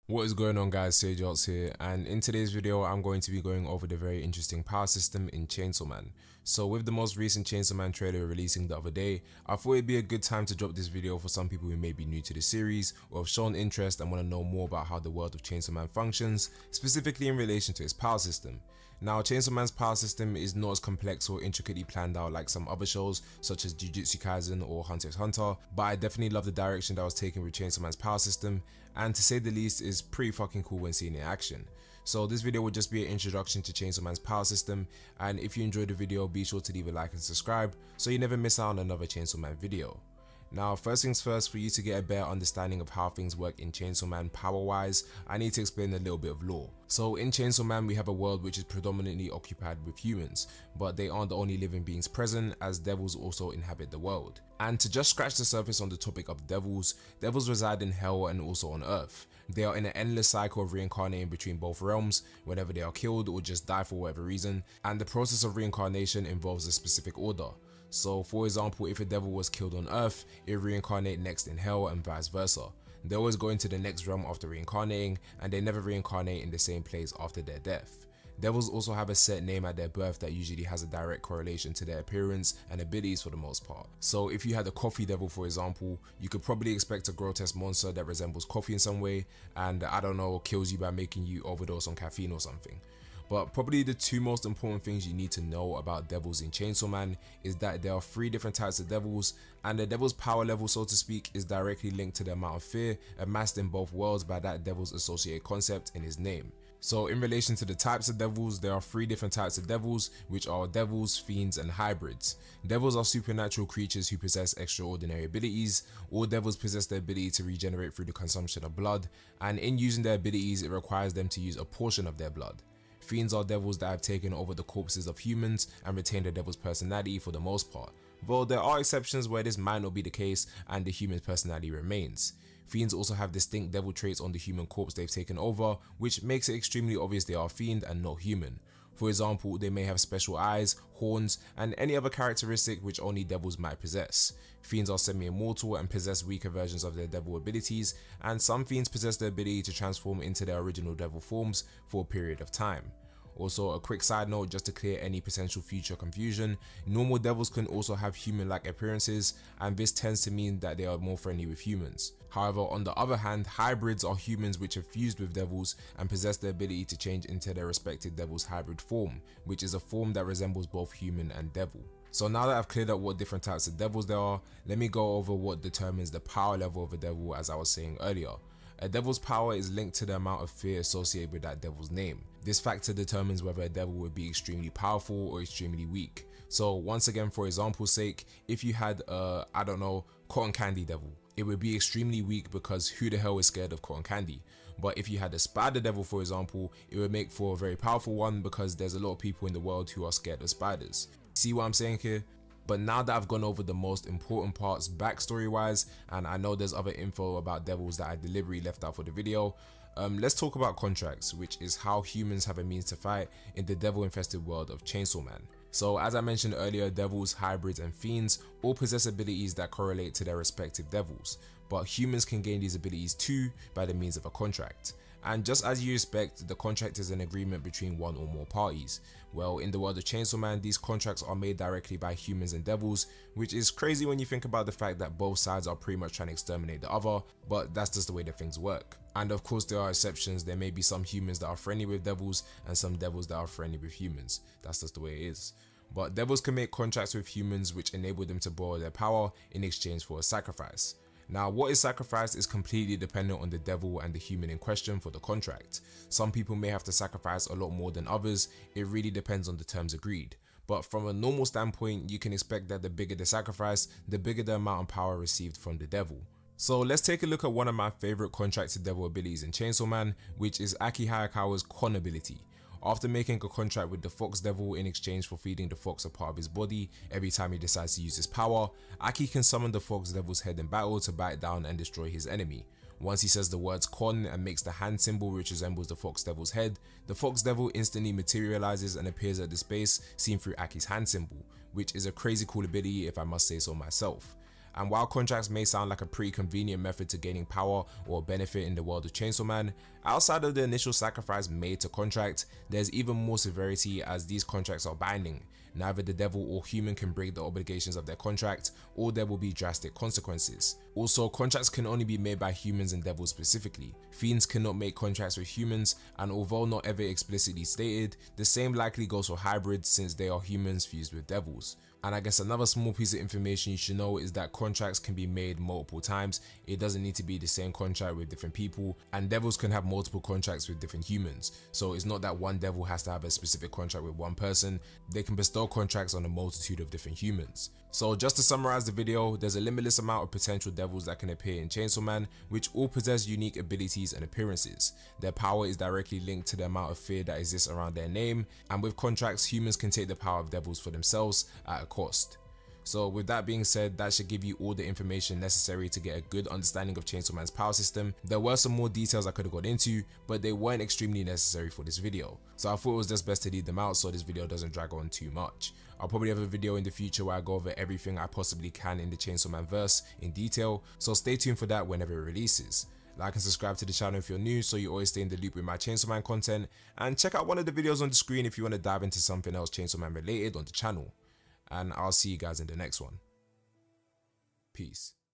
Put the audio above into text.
What is going on, guys? Sageartz here, and in today's video I'm going to be going over the very interesting power system in Chainsaw Man. So with the most recent Chainsaw Man trailer releasing the other day, I thought it'd be a good time to drop this video for some people who may be new to the series or have shown interest and want to know more about how the world of Chainsaw Man functions, specifically in relation to its power system. Now, Chainsaw Man's power system is not as complex or intricately planned out like some other shows such as Jujutsu Kaisen or Hunter x Hunter, but I definitely love the direction that was taken with Chainsaw Man's power system, and to say the least is pretty fucking cool when seeing it in action. So this video will just be an introduction to Chainsaw Man's power system, and if you enjoyed the video, be sure to leave a like and subscribe so you never miss out on another Chainsaw Man video. Now, first things first, for you to get a better understanding of how things work in Chainsaw Man power wise, I need to explain a little bit of lore. So in Chainsaw Man we have a world which is predominantly occupied with humans, but they aren't the only living beings present, as devils also inhabit the world. And to just scratch the surface on the topic of devils reside in hell and also on earth. They are in an endless cycle of reincarnating between both realms whenever they are killed or just die for whatever reason, and the process of reincarnation involves a specific order. So for example, if a devil was killed on earth, it reincarnate next in hell and vice versa. They always go into the next realm after reincarnating, and they never reincarnate in the same place after their death. Devils also have a set name at their birth that usually has a direct correlation to their appearance and abilities for the most part. So if you had a coffee devil, for example, you could probably expect a grotesque monster that resembles coffee in some way and, I don't know, kills you by making you overdose on caffeine or something. But probably the two most important things you need to know about devils in Chainsaw Man is that there are 3 different types of devils, and the devil's power level, so to speak, is directly linked to the amount of fear amassed in both worlds by that devil's associated concept in his name. So in relation to the types of devils, there are 3 different types of devils, which are devils, fiends and hybrids. Devils are supernatural creatures who possess extraordinary abilities. All devils possess the ability to regenerate through the consumption of blood, and in using their abilities it requires them to use a portion of their blood. Fiends are devils that have taken over the corpses of humans and retain the devil's personality for the most part, though there are exceptions where this might not be the case and the human's personality remains. Fiends also have distinct devil traits on the human corpse they've taken over, which makes it extremely obvious they are fiend and not human. For example, they may have special eyes, horns, and any other characteristic which only devils might possess. Fiends are semi-immortal and possess weaker versions of their devil abilities, and some fiends possess the ability to transform into their original devil forms for a period of time. Also, a quick side note just to clear any potential future confusion, normal devils can also have human-like appearances, and this tends to mean that they are more friendly with humans. However, on the other hand, hybrids are humans which have fused with devils and possess the ability to change into their respective devil's hybrid form, which is a form that resembles both human and devil. So now that I've cleared up what different types of devils there are, let me go over what determines the power level of a devil, as I was saying earlier. A devil's power is linked to the amount of fear associated with that devil's name. This factor determines whether a devil would be extremely powerful or extremely weak. So once again, for example's sake, if you had I don't know, cotton candy devil, it would be extremely weak because who the hell is scared of cotton candy? But if you had a spider devil, for example, it would make for a very powerful one because there's a lot of people in the world who are scared of spiders. See what I'm saying here? But now that I've gone over the most important parts backstory wise, and I know there's other info about devils that I deliberately left out for the video, let's talk about contracts, which is how humans have a means to fight in the devil infested world of Chainsaw Man. So as I mentioned earlier, devils, hybrids and fiends all possess abilities that correlate to their respective devils, but humans can gain these abilities too by the means of a contract. And just as you expect, the contract is an agreement between one or more parties. Well, in the world of Chainsaw Man, these contracts are made directly by humans and devils, which is crazy when you think about the fact that both sides are pretty much trying to exterminate the other, but that's just the way that things work. And of course there are exceptions. There may be some humans that are friendly with devils and some devils that are friendly with humans. That's just the way it is. But devils can make contracts with humans which enable them to borrow their power in exchange for a sacrifice. Now, what is sacrificed is completely dependent on the devil and the human in question for the contract. Some people may have to sacrifice a lot more than others. It really depends on the terms agreed. But from a normal standpoint, you can expect that the bigger the sacrifice, the bigger the amount of power received from the devil. So let's take a look at one of my favorite contracted devil abilities in Chainsaw Man, which is Aki Hayakawa's Kon ability. After making a contract with the Fox Devil in exchange for feeding the fox a part of his body every time he decides to use his power, Aki can summon the Fox Devil's head in battle to bite down and destroy his enemy. Once he says the words Kon and makes the hand symbol which resembles the Fox Devil's head, the Fox Devil instantly materializes and appears at the space seen through Aki's hand symbol, which is a crazy cool ability if I must say so myself. And while contracts may sound like a pretty convenient method to gaining power or benefit in the world of Chainsaw Man, outside of the initial sacrifice made to contract, there's even more severity as these contracts are binding. Neither the devil or human can break the obligations of their contract, or there will be drastic consequences. Also, contracts can only be made by humans and devils specifically. Fiends cannot make contracts with humans, and although not ever explicitly stated, the same likely goes for hybrids since they are humans fused with devils. And I guess another small piece of information you should know is that contracts can be made multiple times. It doesn't need to be the same contract with different people, and devils can have multiple contracts with different humans. So it's not that one devil has to have a specific contract with one person. They can bestow contracts on a multitude of different humans. So just to summarize the video, there's a limitless amount of potential devils that can appear in Chainsaw Man, which all possess unique abilities and appearances. Their power is directly linked to the amount of fear that exists around their name, and with contracts, humans can take the power of devils for themselves at a cost. So with that being said, that should give you all the information necessary to get a good understanding of Chainsaw Man's power system. There were some more details I could have got into, but they weren't extremely necessary for this video. So I thought it was just best to leave them out so this video doesn't drag on too much. I'll probably have a video in the future where I go over everything I possibly can in the Chainsaw Man verse in detail, so stay tuned for that whenever it releases. Like and subscribe to the channel if you're new so you always stay in the loop with my Chainsaw Man content, and check out one of the videos on the screen if you want to dive into something else Chainsaw Man related on the channel. And I'll see you guys in the next one. Peace.